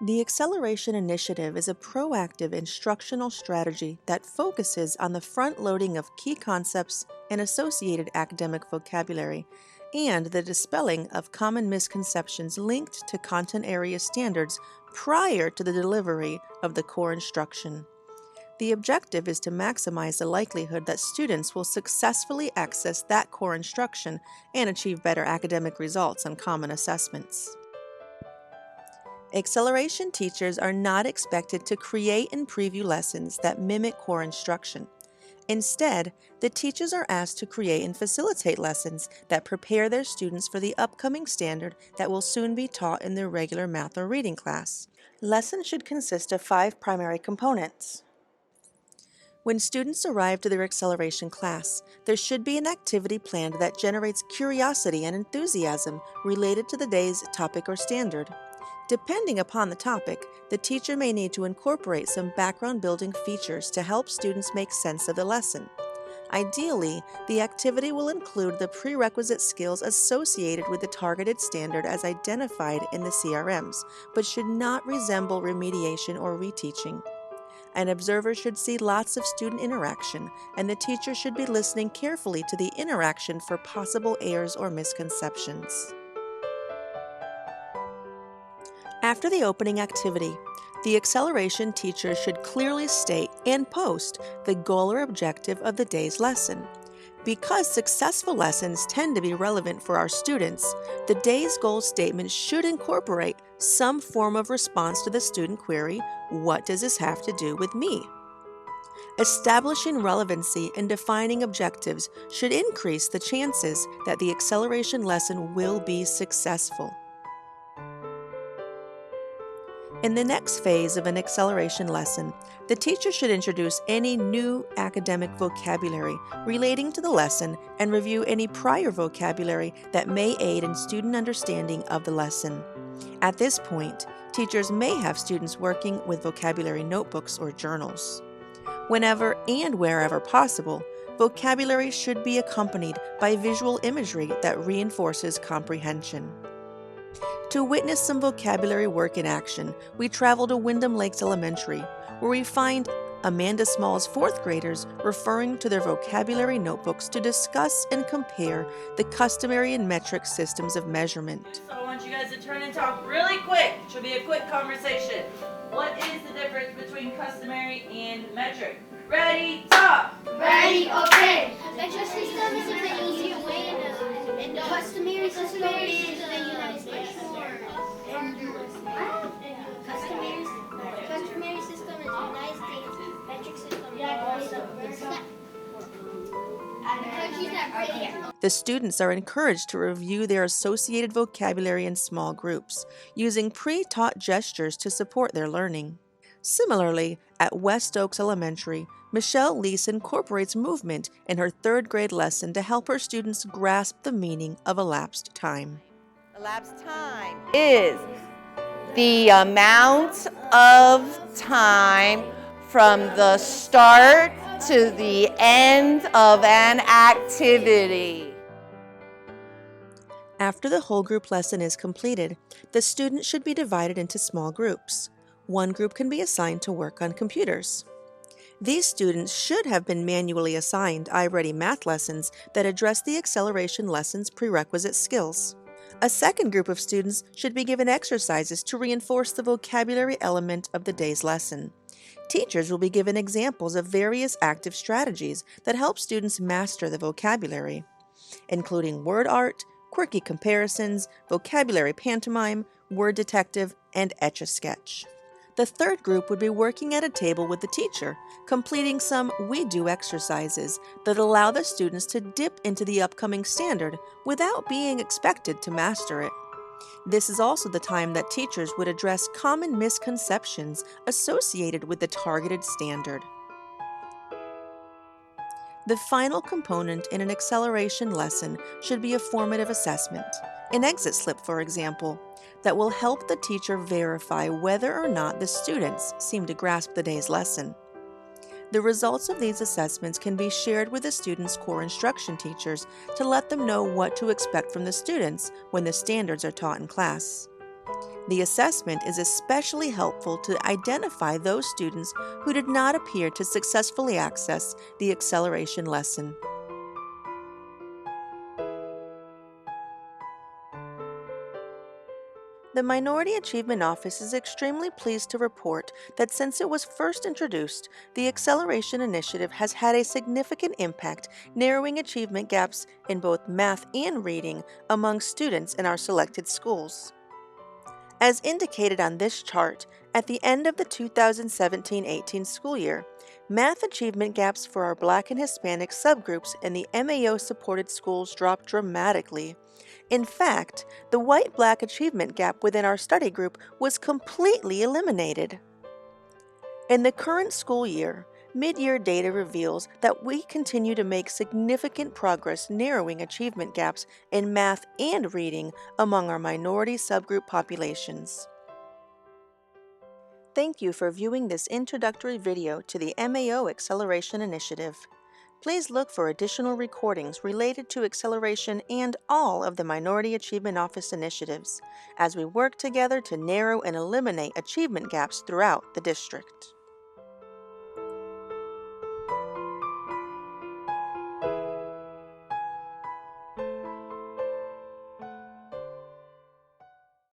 The Acceleration Initiative is a proactive instructional strategy that focuses on the front-loading of key concepts and associated academic vocabulary, and the dispelling of common misconceptions linked to content area standards prior to the delivery of the core instruction. The objective is to maximize the likelihood that students will successfully access that core instruction and achieve better academic results on common assessments. Acceleration teachers are not expected to create and preview lessons that mimic core instruction. Instead, the teachers are asked to create and facilitate lessons that prepare their students for the upcoming standard that will soon be taught in their regular math or reading class. Lessons should consist of 5 primary components. When students arrive to their acceleration class, there should be an activity planned that generates curiosity and enthusiasm related to the day's topic or standard. Depending upon the topic, the teacher may need to incorporate some background building features to help students make sense of the lesson. Ideally, the activity will include the prerequisite skills associated with the targeted standard as identified in the CRMs, but should not resemble remediation or reteaching. An observer should see lots of student interaction, and the teacher should be listening carefully to the interaction for possible errors or misconceptions. After the opening activity, the acceleration teacher should clearly state and post the goal or objective of the day's lesson. Because successful lessons tend to be relevant for our students, the day's goal statement should incorporate some form of response to the student query, "What does this have to do with me?" Establishing relevancy and defining objectives should increase the chances that the acceleration lesson will be successful. In the next phase of an acceleration lesson, the teacher should introduce any new academic vocabulary relating to the lesson and review any prior vocabulary that may aid in student understanding of the lesson. At this point, teachers may have students working with vocabulary notebooks or journals. Whenever and wherever possible, vocabulary should be accompanied by visual imagery that reinforces comprehension. To witness some vocabulary work in action, we travel to Wyndham Lakes Elementary, where we find Amanda Small's 4th graders referring to their vocabulary notebooks to discuss and compare the customary and metric systems of measurement. So I want you guys to turn and talk really quick. It should be a quick conversation. What is the difference between customary and metric? Ready, talk! Ready, okay. Metric system is the easier way, and customary system is the United States. Customary system is the United States. Metric system is also. The students are encouraged to review their associated vocabulary in small groups, using pre-taught gestures to support their learning. Similarly, at West Oaks Elementary, Michelle Lease incorporates movement in her 3rd grade lesson to help her students grasp the meaning of elapsed time. Elapsed time is the amount of time from the start to the end of an activity. After the whole group lesson is completed, the students should be divided into small groups. One group can be assigned to work on computers. These students should have been manually assigned iReady math lessons that address the acceleration lesson's prerequisite skills. A second group of students should be given exercises to reinforce the vocabulary element of the day's lesson. Teachers will be given examples of various active strategies that help students master the vocabulary, including word art, quirky comparisons, vocabulary pantomime, word detective, and Etch-a-Sketch. The third group would be working at a table with the teacher, completing some we-do exercises that allow the students to dip into the upcoming standard without being expected to master it. This is also the time that teachers would address common misconceptions associated with the targeted standard. The final component in an acceleration lesson should be a formative assessment, an exit slip, for example, that will help the teacher verify whether or not the students seem to grasp the day's lesson. The results of these assessments can be shared with the students' core instruction teachers to let them know what to expect from the students when the standards are taught in class. The assessment is especially helpful to identify those students who did not appear to successfully access the acceleration lesson. The Minority Achievement Office is extremely pleased to report that since it was first introduced, the Acceleration Initiative has had a significant impact narrowing achievement gaps in both math and reading among students in our selected schools. As indicated on this chart, at the end of the 2017-18 school year, math achievement gaps for our Black and Hispanic subgroups in the MAO-supported schools dropped dramatically. In fact, the white-black achievement gap within our study group was completely eliminated. In the current school year, mid-year data reveals that we continue to make significant progress narrowing achievement gaps in math and reading among our minority subgroup populations. Thank you for viewing this introductory video to the MAO Acceleration Initiative. Please look for additional recordings related to acceleration and all of the Minority Achievement Office initiatives as we work together to narrow and eliminate achievement gaps throughout the district.